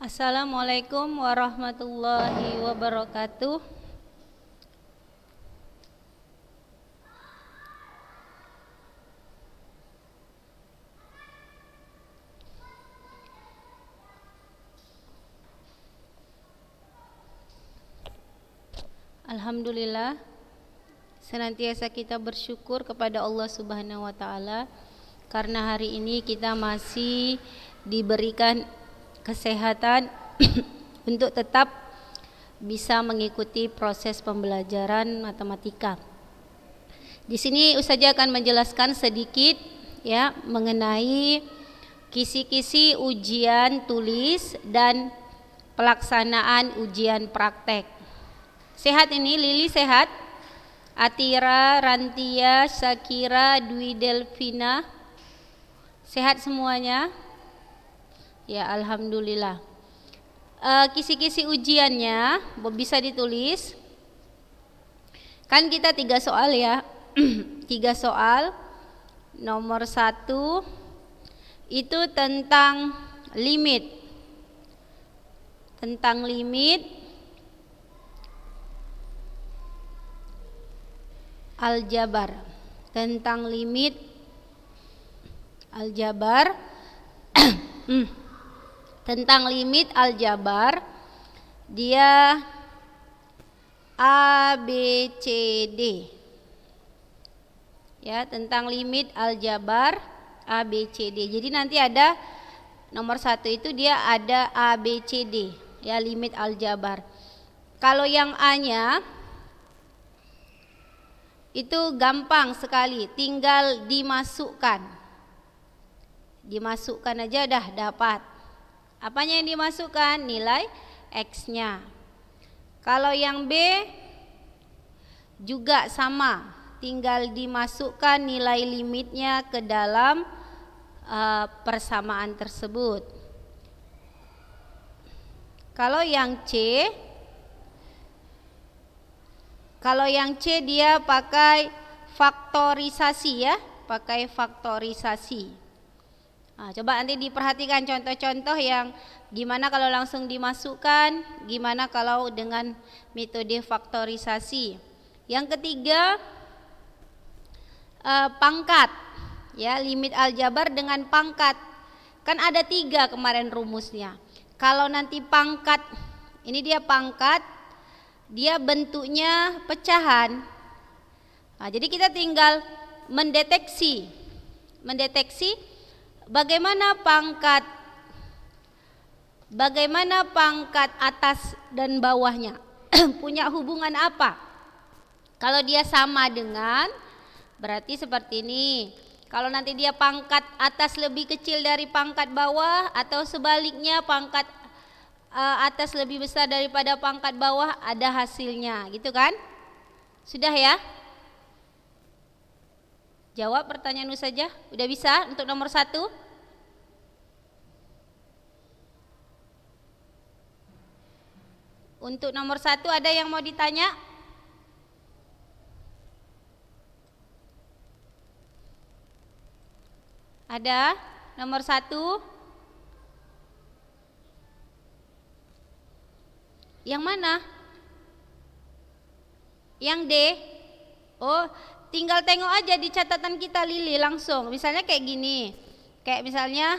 Assalamualaikum warahmatullahi wabarakatuh. Alhamdulillah, senantiasa kita bersyukur kepada Allah Subhanahu wa taala karena hari ini kita masih diberikan kesehatan untuk tetap bisa mengikuti proses pembelajaran matematika. Di sini Ustazah akan menjelaskan sedikit ya mengenai kisi-kisi ujian tulis dan pelaksanaan ujian praktek. Sehat ini Lili sehat? Atira, Rantia, Syakira, Dwi Delvina sehat semuanya? Ya, alhamdulillah. Kisi-kisi ujiannya bisa ditulis. Kan kita 3 soal ya. 3 soal. Nomor 1 itu tentang limit. Tentang limit aljabar. Tentang limit aljabar. Tentang limit aljabar, dia A, B, C, D. Ya, tentang limit aljabar A, B, C, D. Jadi nanti ada nomor 1 itu dia ada A, B, C, D. Ya, limit aljabar. Kalau yang A-nya itu gampang sekali, tinggal dimasukkan. Dimasukkan aja dah dapat. Apanya yang dimasukkan? Nilai X-nya. Kalau yang B juga sama, tinggal dimasukkan nilai limitnya ke dalam persamaan tersebut. Kalau yang C dia pakai faktorisasi ya, pakai faktorisasi. Nah, coba nanti diperhatikan contoh-contoh yang gimana kalau langsung dimasukkan, gimana kalau dengan metode faktorisasi. Yang ketiga pangkat, ya limit aljabar dengan pangkat. Kan ada 3 kemarin rumusnya. Kalau nanti pangkat, ini dia pangkat, dia bentuknya pecahan. Nah, jadi kita tinggal mendeteksi bagaimana pangkat atas dan bawahnya punya hubungan apa. Kalau dia sama dengan, berarti seperti ini. Kalau nanti dia pangkat atas lebih kecil dari pangkat bawah, atau sebaliknya pangkat atas lebih besar daripada pangkat bawah, ada hasilnya, gitu kan? Sudah ya? Jawab pertanyaan saja. Udah bisa untuk nomor 1? Untuk nomor 1 ada yang mau ditanya? Ada? Nomor 1? Yang mana? Yang D? Oh, tinggal tengok aja di catatan kita Lili langsung. Misalnya kayak gini. Kayak misalnya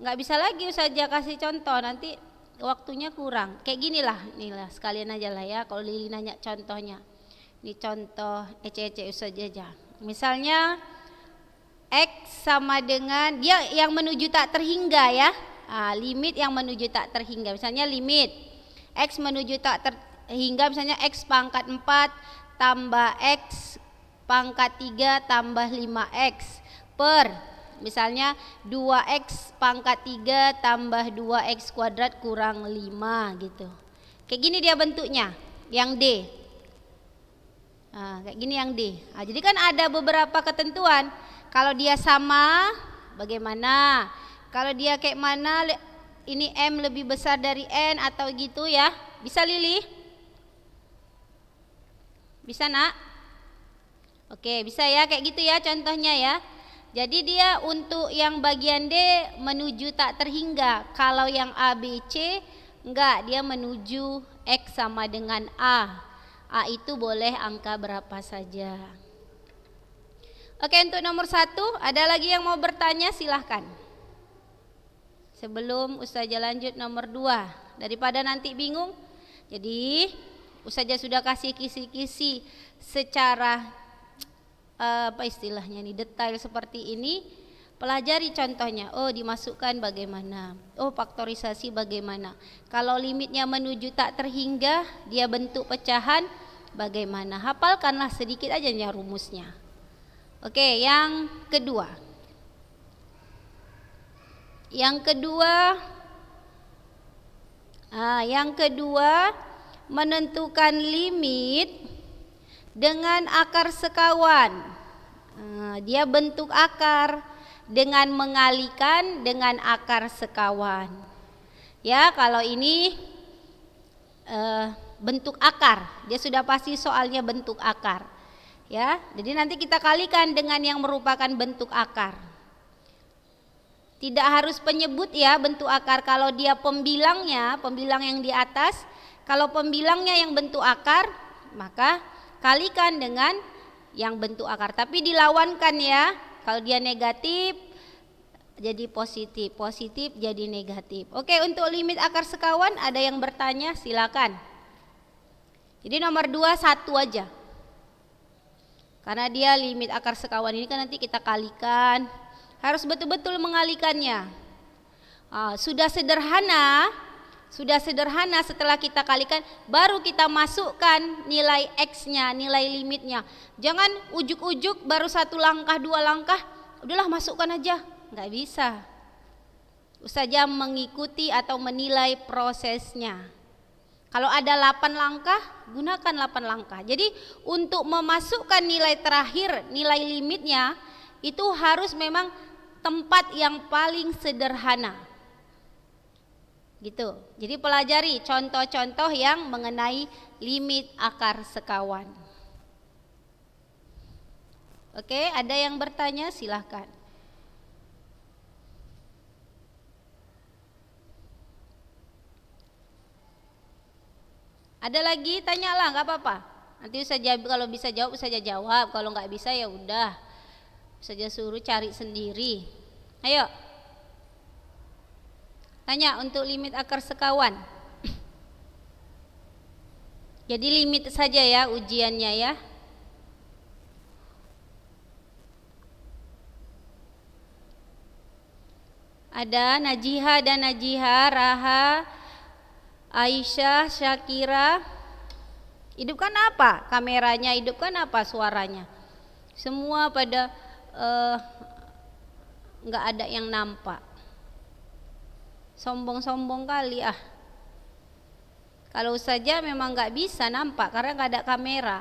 nggak bisa lagi Ustazah kasih contoh, nanti waktunya kurang. Kayak ginilah, inilah sekalian aja lah ya kalau Lili nanya contohnya. Ini contoh ece-ece Ustazah aja. Misalnya X sama dengan dia yang menuju tak terhingga ya. Limit yang menuju tak terhingga. Misalnya limit X menuju tak terhingga, misalnya X pangkat 4 tambah X pangkat 3 tambah 5X per misalnya 2X pangkat 3 tambah 2X kuadrat kurang 5 gitu. Kayak gini dia bentuknya, yang D. Kayak gini yang D. Jadi kan ada beberapa ketentuan. Kalau dia sama bagaimana? Kalau dia kayak mana, ini M lebih besar dari N atau gitu ya. Bisa Lili? Bisa nak? Oke, bisa ya kayak gitu ya contohnya ya. Jadi dia untuk yang bagian D menuju tak terhingga. Kalau yang A, B, C enggak, dia menuju X sama dengan A. A itu boleh angka berapa saja. Oke, untuk nomor 1 ada lagi yang mau bertanya, silahkan. Sebelum Ustazah lanjut nomor 2, daripada nanti bingung. Jadi Ustazah sudah kasih kisi-kisi secara apa istilahnya nih, detail seperti ini. Pelajari contohnya. Oh, dimasukkan bagaimana, oh faktorisasi bagaimana, kalau limitnya menuju tak terhingga dia bentuk pecahan bagaimana. Hafalkanlah sedikit aja ya rumusnya. Oke, yang kedua. Yang kedua menentukan limit dengan akar sekawan. Dia bentuk akar dengan mengalihkan dengan akar sekawan. Ya, kalau ini bentuk akar, dia sudah pasti soalnya bentuk akar. Ya, jadi nanti kita kalikan dengan yang merupakan bentuk akar. Tidak harus penyebut ya bentuk akar. Kalau dia pembilang yang di atas, kalau pembilangnya yang bentuk akar, maka kalikan dengan yang bentuk akar. Tapi dilawankan ya. Kalau dia negatif jadi positif, positif jadi negatif. Oke, untuk limit akar sekawan ada yang bertanya, silakan. Jadi nomor 2 1 aja. Karena dia limit akar sekawan ini kan nanti kita kalikan, harus betul-betul mengalikannya. Sudah sederhana setelah kita kalikan baru kita masukkan nilai X-nya, nilai limitnya. Jangan ujuk-ujuk baru 1 langkah 2 langkah udahlah masukkan aja, nggak bisa. Ustazah mengikuti atau menilai prosesnya. Kalau ada 8 langkah, gunakan 8 langkah. Jadi untuk memasukkan nilai terakhir, nilai limitnya itu harus memang tempat yang paling sederhana. Gitu. Jadi pelajari contoh-contoh yang mengenai limit akar sekawan. Oke, ada yang bertanya, silahkan. Ada lagi, tanyalah, nggak apa-apa. Nanti Ustazah kalau bisa jawab, Ustazah jawab. Kalau nggak bisa ya udah, Ustazah suruh cari sendiri. Ayo, tanya untuk limit akar sekawan. Jadi limit saja ya ujiannya ya. Ada Najiha dan Najiha, Raha, Aisyah, Syakira. Hidupkan apa? Kameranya, hidupkan apa suaranya? Semua pada nggak ada yang nampak. Sombong-sombong kali ah. Kalau saja memang nggak bisa nampak karena nggak ada kamera.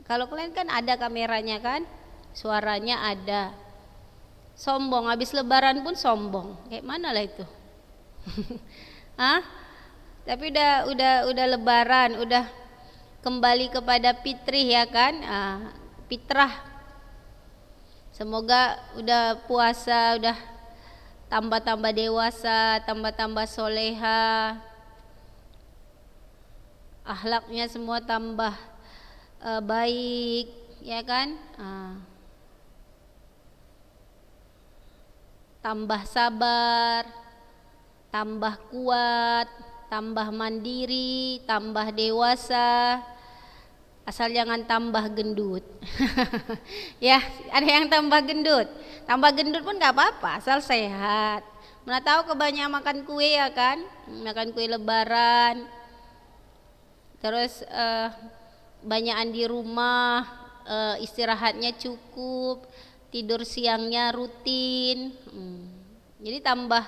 Kalau kalian kan ada kameranya kan, suaranya ada. Sombong, habis lebaran pun sombong. Kayak mana lah itu? Tapi udah lebaran, udah kembali kepada fitrih ya kan? Fitrah. Semoga udah puasa, udah tambah-tambah dewasa, tambah-tambah soleha, akhlaknya semua tambah baik, ya kan? Tambah sabar, tambah kuat, tambah mandiri, tambah dewasa. Asal jangan tambah gendut. Ya, ada yang tambah gendut. Tambah gendut pun gak apa-apa, asal sehat. Mana tahu kebanyakan makan kue ya kan, makan kue lebaran. Terus banyakan di rumah, istirahatnya cukup, tidur siangnya rutin. Jadi tambah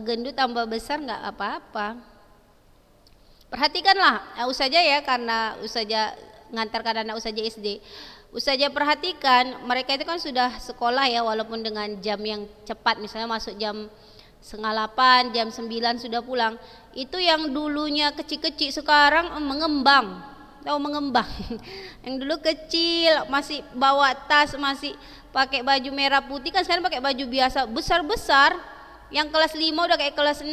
gendut tambah besar gak apa-apa. Perhatikanlah Ustazah ya, karena Ustazah ngantarkan anak Ustazah SD. Ustazah perhatikan mereka itu kan sudah sekolah ya, walaupun dengan jam yang cepat, misalnya masuk jam 7:30, jam 9 sudah pulang. Itu yang dulunya kecil-kecil sekarang mengembang. tahu mengembang. Yang dulu kecil masih bawa tas, masih pakai baju merah putih, kan sekarang pakai baju biasa besar-besar. Yang kelas 5 udah kayak kelas 6,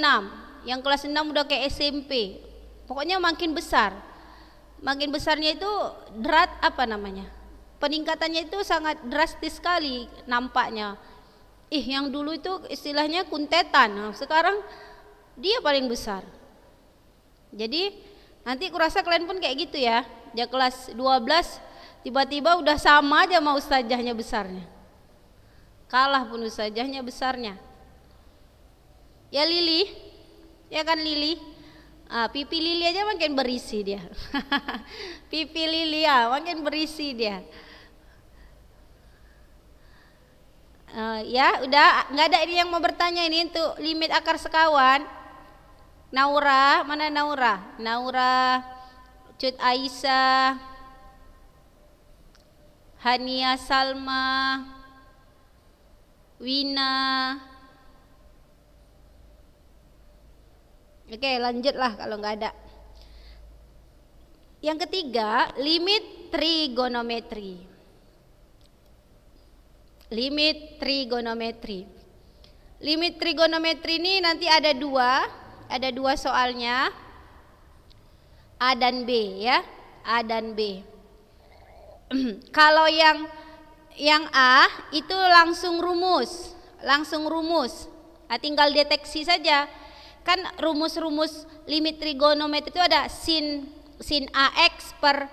yang kelas 6 udah kayak SMP. Pokoknya makin besar. Makin besarnya itu peningkatannya itu sangat drastis sekali nampaknya. Yang dulu itu istilahnya kuntetan, nah, sekarang dia paling besar. Jadi nanti kurasa kalian pun kayak gitu ya. Ya kelas 12 tiba-tiba udah sama aja sama ustazahnya besarnya. Kalah pun ustazahnya besarnya. Ya Lili, ya kan Lili. Pipi Lili aja makin berisi dia. Pipi Lili ya makin berisi dia. Ya udah, nggak ada ini yang mau bertanya ini untuk limit akar sekawan. Naura, mana Naura? Naura, Cut Aisyah, Hania Salma, Wina. Oke, lanjutlah kalau nggak ada. Yang ketiga, limit trigonometri. Limit trigonometri. Limit trigonometri ini nanti ada dua soalnya, A dan B ya, A dan B. Kalau yang A itu langsung rumus. Tinggal deteksi saja. Kan rumus-rumus limit trigonometri itu ada sin AX per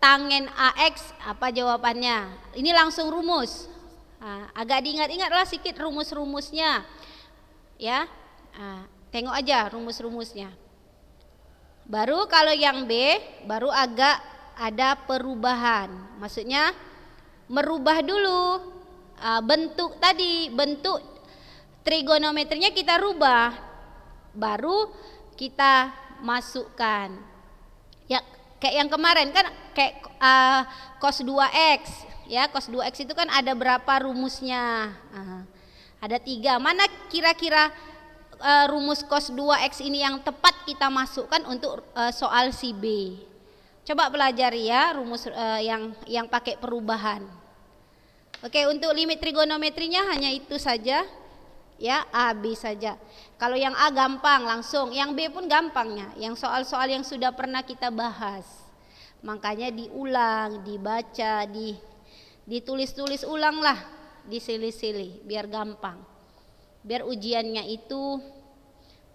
tangen AX, apa jawabannya? Ini langsung rumus. Agak diingat-ingatlah sedikit rumus-rumusnya. Ya. Tengok aja rumus-rumusnya. Baru kalau yang B baru agak ada perubahan. Maksudnya merubah dulu bentuk trigonometrinya kita rubah. Baru kita masukkan. Ya kayak yang kemarin kan kayak cos 2x. Ya, cos 2x itu kan ada berapa rumusnya? Ada 3. Mana kira-kira rumus cos 2x ini yang tepat kita masukkan untuk soal si B? Coba pelajari ya rumus yang pakai perubahan. Oke, untuk limit trigonometrinya hanya itu saja. Ya, A, B saja. Kalau yang A gampang langsung, yang B pun gampangnya. Yang soal-soal yang sudah pernah kita bahas. Makanya diulang, dibaca, ditulis-tulis ulang lah, disilih-silih biar gampang. Biar ujiannya itu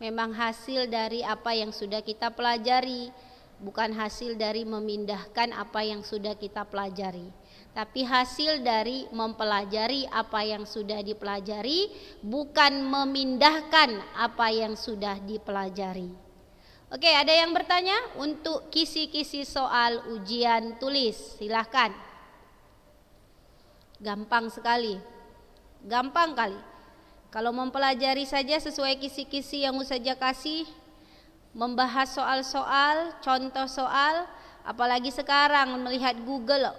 memang hasil dari apa yang sudah kita pelajari, bukan hasil dari memindahkan apa yang sudah kita pelajari, tapi hasil dari mempelajari apa yang sudah dipelajari, bukan memindahkan apa yang sudah dipelajari. Oke, ada yang bertanya untuk kisi-kisi soal ujian tulis? Silahkan. Gampang sekali, gampang kali. Kalau mempelajari saja sesuai kisi-kisi yang Ustazah kasih, membahas soal-soal, contoh soal, apalagi sekarang melihat Google,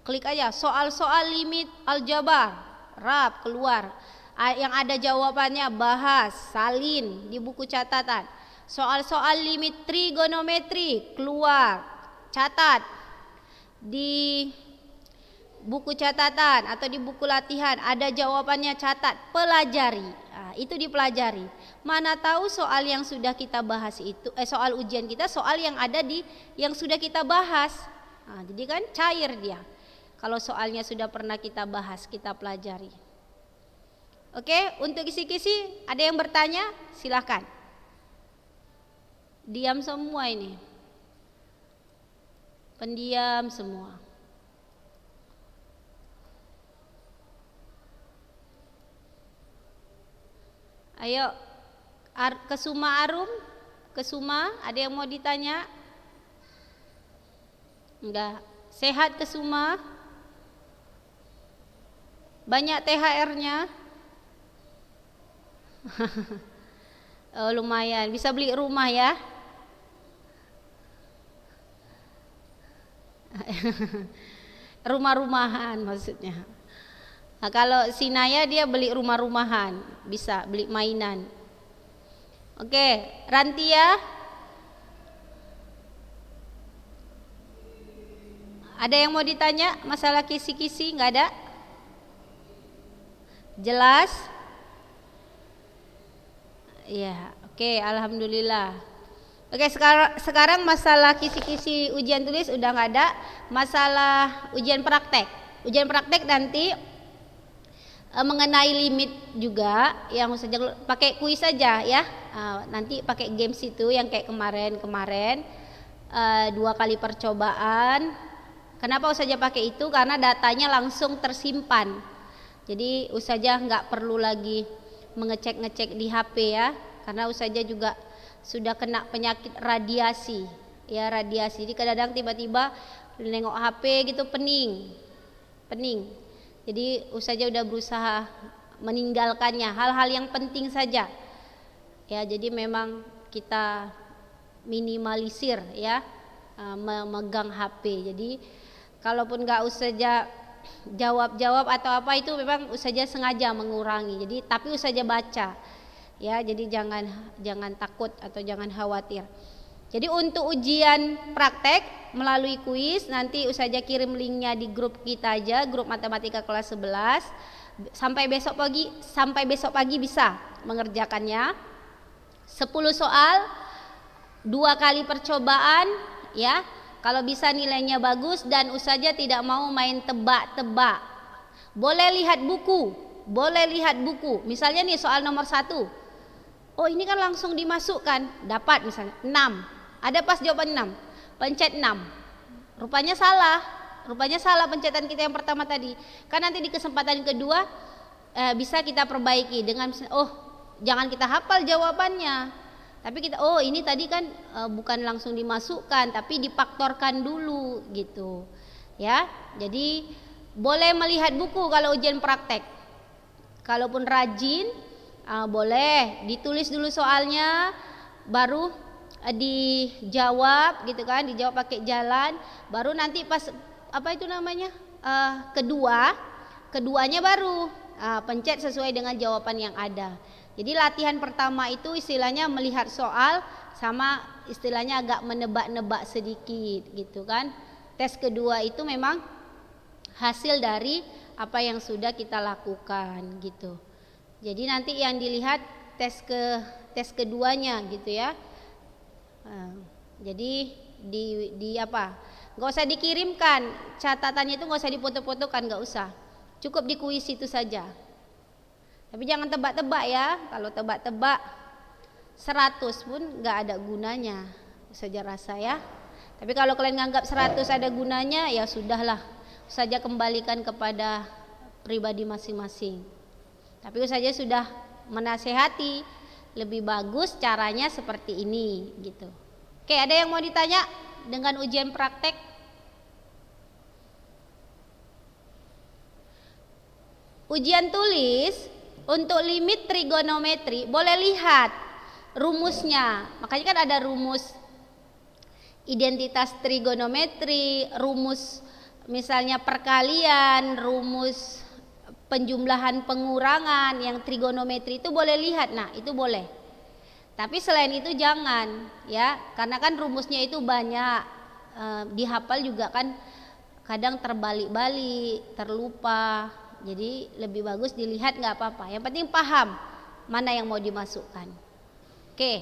klik aja soal-soal limit aljabar, rap keluar. Yang ada jawabannya bahas, salin di buku catatan. Soal-soal limit trigonometri keluar, catat di buku catatan atau di buku latihan, ada jawabannya, catat, pelajari. Itu dipelajari. Mana tahu soal yang sudah kita bahas itu soal ujian kita, soal yang ada yang sudah kita bahas. Jadi kan cair dia. Kalau soalnya sudah pernah kita bahas, kita pelajari. Oke, untuk kisi-kisi ada yang bertanya? Silahkan. Diam semua ini. Pendiam semua. Ayo, Kesuma Arum, Kesuma, ada yang mau ditanya? Enggak. Sehat Kesuma? Banyak THR-nya? Oh, lumayan, bisa beli rumah ya. Rumah-rumahan maksudnya. Nah, kalau Sinaya dia beli rumah-rumahan, bisa beli mainan. Oke, Rantia. Ada yang mau ditanya masalah kisi-kisi? Nggak ada? Jelas? Ya, oke, alhamdulillah. Oke, sekarang masalah kisi-kisi ujian tulis udah nggak ada. Masalah ujian praktek. Ujian praktek nanti mengenai limit juga, yang saja pakai kuis saja ya. Nanti pakai games itu yang kayak kemarin 2 kali percobaan. Kenapa Ustazah pakai itu? Karena datanya langsung tersimpan. Jadi Ustazah nggak perlu lagi mengecek-ngecek di HP ya, karena Ustazah juga sudah kena penyakit radiasi ya, radiasi. Jadi kadang-kadang tiba-tiba nengok HP gitu pening. Jadi Ustazah udah berusaha meninggalkannya, hal-hal yang penting saja ya. Jadi memang kita minimalisir ya, memegang HP. Jadi kalaupun nggak Ustazah jawab atau apa, itu memang Ustazah sengaja mengurangi. Jadi tapi Ustazah baca ya, jadi jangan takut atau jangan khawatir. Jadi untuk ujian praktek melalui kuis nanti Ustazah kirim linknya di grup kita aja, grup matematika kelas 11. Sampai besok pagi bisa mengerjakannya. 10 soal, 2 kali percobaan ya. Kalau bisa nilainya bagus dan Ustazah tidak mau main tebak-tebak. Boleh lihat buku. Misalnya nih soal nomor 1. Oh, ini kan langsung dimasukkan, dapat misalnya 6. Ada pas jawaban 6. Pencet 6. Rupanya salah pencetan kita yang pertama tadi. Kan nanti di kesempatan kedua bisa kita perbaiki dengan jangan kita hafal jawabannya. Tapi kita ini tadi kan bukan langsung dimasukkan tapi difaktorkan dulu gitu. Ya. Jadi boleh melihat buku kalau ujian praktek. Kalaupun rajin boleh ditulis dulu soalnya, baru dijawab gitu kan, dijawab pakai jalan, baru nanti pas keduanya baru pencet sesuai dengan jawaban yang ada. Jadi latihan pertama itu istilahnya melihat soal sama istilahnya agak menebak-nebak sedikit gitu kan. Tes kedua itu memang hasil dari apa yang sudah kita lakukan gitu. Jadi nanti yang dilihat tes keduanya gitu ya. Jadi nggak usah dikirimkan catatannya, itu nggak usah dipoto-fotokan, nggak usah, cukup di kuis itu saja. Tapi jangan tebak-tebak ya. Kalau tebak-tebak 100 pun nggak ada gunanya saja rasa ya. Tapi kalau kalian nganggap 100 ada gunanya, ya sudahlah, saja kembalikan kepada pribadi masing-masing. Tapi saja sudah menasehati, lebih bagus caranya seperti ini gitu. Oke, ada yang mau ditanya dengan ujian praktek? Ujian tulis untuk limit trigonometri boleh lihat rumusnya. Makanya kan ada rumus identitas trigonometri, rumus misalnya perkalian, rumus penjumlahan pengurangan yang trigonometri itu boleh lihat. Nah, itu boleh. Tapi selain itu jangan ya, karena kan rumusnya itu banyak, dihafal juga kan kadang terbalik-balik, terlupa. Jadi lebih bagus dilihat, nggak apa-apa. Yang penting paham mana yang mau dimasukkan. Oke,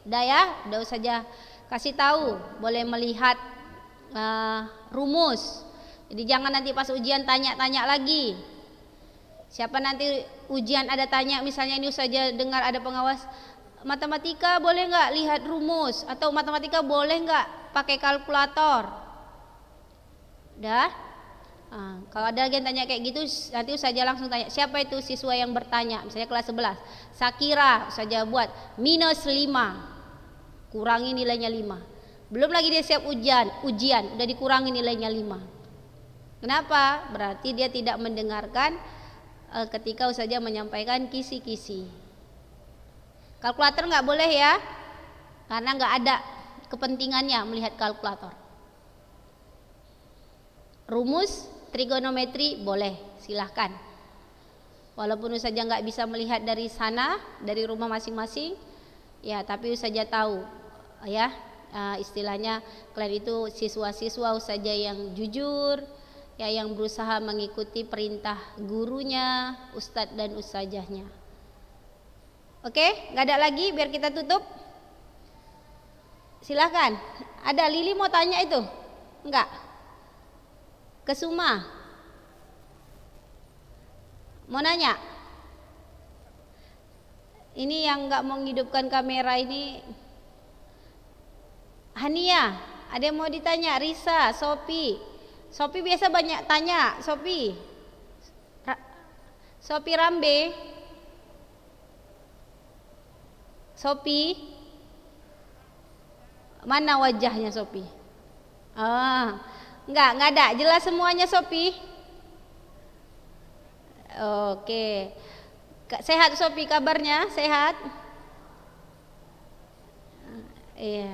udah ya, udah saja kasih tahu. Boleh melihat rumus. Jadi jangan nanti pas ujian tanya-tanya lagi. Siapa nanti ujian ada tanya, misalnya ini saja dengar ada pengawas, matematika boleh nggak lihat rumus, atau matematika boleh nggak pakai kalkulator. Udah. Kalau ada yang tanya kayak gitu, nanti saja langsung tanya, siapa itu siswa yang bertanya, misalnya kelas 11, Sakira, saja buat -5, kurangi nilainya 5. Belum lagi dia siap ujian udah dikurangi nilainya 5. Kenapa? Berarti dia tidak mendengarkan ketika saja menyampaikan kisi-kisi. Kalkulator nggak boleh ya, karena nggak ada kepentingannya melihat kalkulator. Rumus trigonometri boleh, silahkan. Walaupun saja nggak bisa melihat dari sana, dari rumah masing-masing, ya tapi saja tahu ya istilahnya kalian itu siswa-siswa saja yang jujur, ya, yang berusaha mengikuti perintah gurunya, ustadz dan ustazahnya. Oke, nggak ada lagi, biar kita tutup. Silahkan. Ada Lili mau tanya itu? Enggak? Kesuma mau nanya? Ini yang nggak mau menghidupkan kamera ini Hania. Ada yang mau ditanya? Risa, Sopi. Sopi biasa banyak tanya. Sopi Rambe. Sopi, mana wajahnya Sopi? Enggak ada. Jelas semuanya Sopi? Oke. Sehat Sopi, kabarnya sehat? Iya.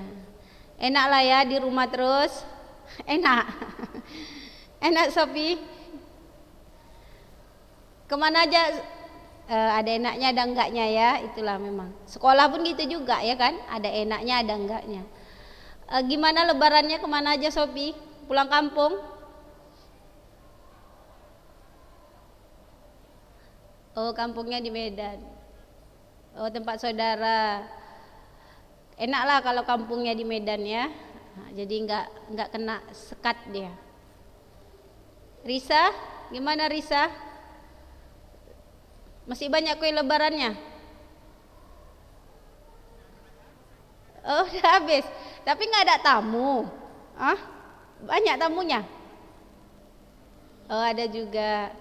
Enak lah ya di rumah terus. Enak. Enak Sopi. Kemana aja ada enaknya ada enggaknya ya, itulah memang. Sekolah pun gitu juga ya kan, ada enaknya ada enggaknya. Gimana lebarannya, kemana aja Sopi? Pulang kampung? Oh, kampungnya di Medan. Oh, tempat saudara. Enak lah kalau kampungnya di Medan ya. Nah, jadi nggak kena sekat dia. Risa, gimana Risa? Masih banyak kue lebarannya? Oh, udah habis. Tapi nggak ada tamu. Banyak tamunya? Oh, ada juga.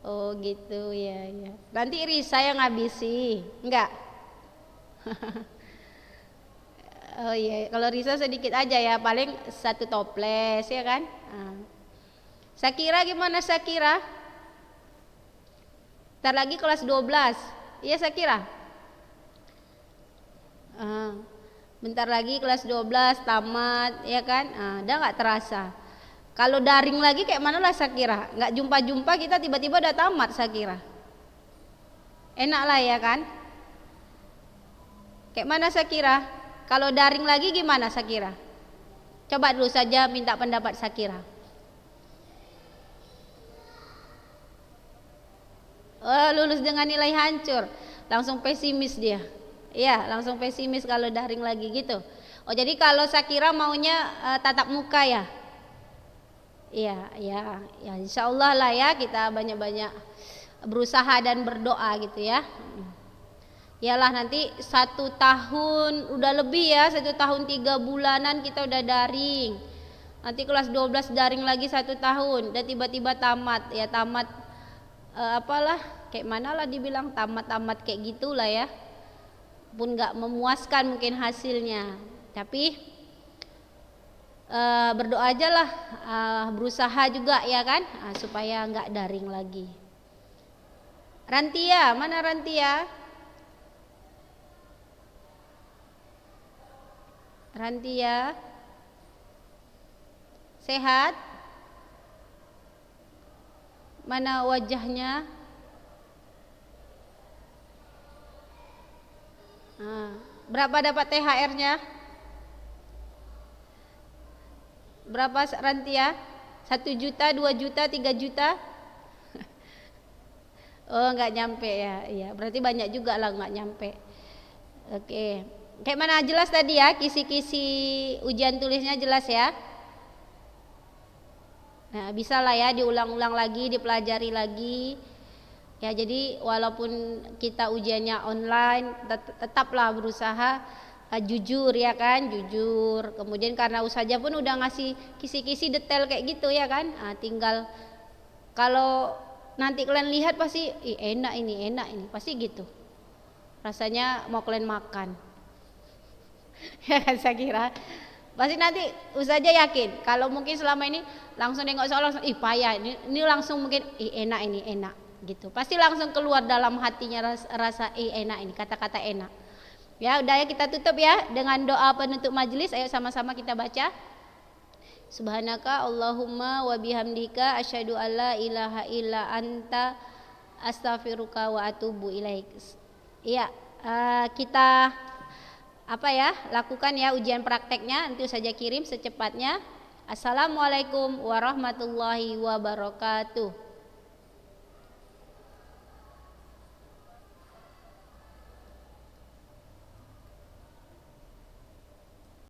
Oh, gitu ya. Nanti Risa yang ngabisi, enggak? Oh iya, kalau Risa sedikit aja ya, paling 1 toples ya kan. Sakira gimana Sakira? Ntar lagi kelas 12. Iya Sakira? Bentar lagi kelas 12 tamat ya kan. Udah nggak terasa. Kalau daring lagi kayak mana lah Sakira? Nggak jumpa-jumpa kita tiba-tiba udah tamat Sakira. Enak lah ya kan? Kayak mana Sakira? Kalau daring lagi gimana Sakira? Coba dulu saja minta pendapat Sakira. Oh, lulus dengan nilai hancur. Langsung pesimis dia. Iya, langsung pesimis kalau daring lagi gitu. Oh, jadi kalau Sakira maunya tatap muka ya? Iya, insya Allah lah ya, kita banyak-banyak berusaha dan berdoa gitu ya. Yalah nanti 1 tahun udah lebih ya, 1 tahun 3 bulanan kita udah daring. Nanti kelas 12 daring lagi 1 tahun, dan tiba-tiba tamat ya, tamat apalah, kayak mana lah dibilang tamat kayak gitulah ya. Pun nggak memuaskan mungkin hasilnya, tapi berdoa aja lah, berusaha juga ya kan, supaya nggak daring lagi. Rantia, mana Rantia? Rantia sehat? Mana wajahnya? Berapa dapat THR-nya? Berapa Rantia? 1 juta, 2 juta, 3 juta? Oh, nggak nyampe ya. Iya, berarti banyak juga lah nggak nyampe. Oke. Kayak mana jelas tadi ya, kisi-kisi ujian tulisnya jelas ya. Nah, bisa lah ya diulang-ulang lagi, dipelajari lagi. Ya, jadi walaupun kita ujiannya online, tetaplah berusaha jujur ya kan, jujur. Kemudian karena ustazah pun udah ngasih kisi-kisi detail kayak gitu ya kan. Tinggal kalau nanti kalian lihat pasti enak ini, pasti gitu. Rasanya mau kalian makan. Ya kan, saya kira pasti nanti ustazah yakin kalau mungkin selama ini langsung nengok soal langsung payah ini langsung mungkin enak ini enak gitu, pasti langsung keluar dalam hatinya rasa enak ini, kata-kata enak. Ya udah ya, kita tutup ya dengan doa penutup majelis. Ayo sama-sama kita baca. Subhanaka Allahumma wa bihamdika asyhadu alla ilaha illa anta astaghfiruka wa atubu ilaik. Iya, kita lakukan ya ujian prakteknya, nanti saja kirim secepatnya. Assalamualaikum warahmatullahi wabarakatuh.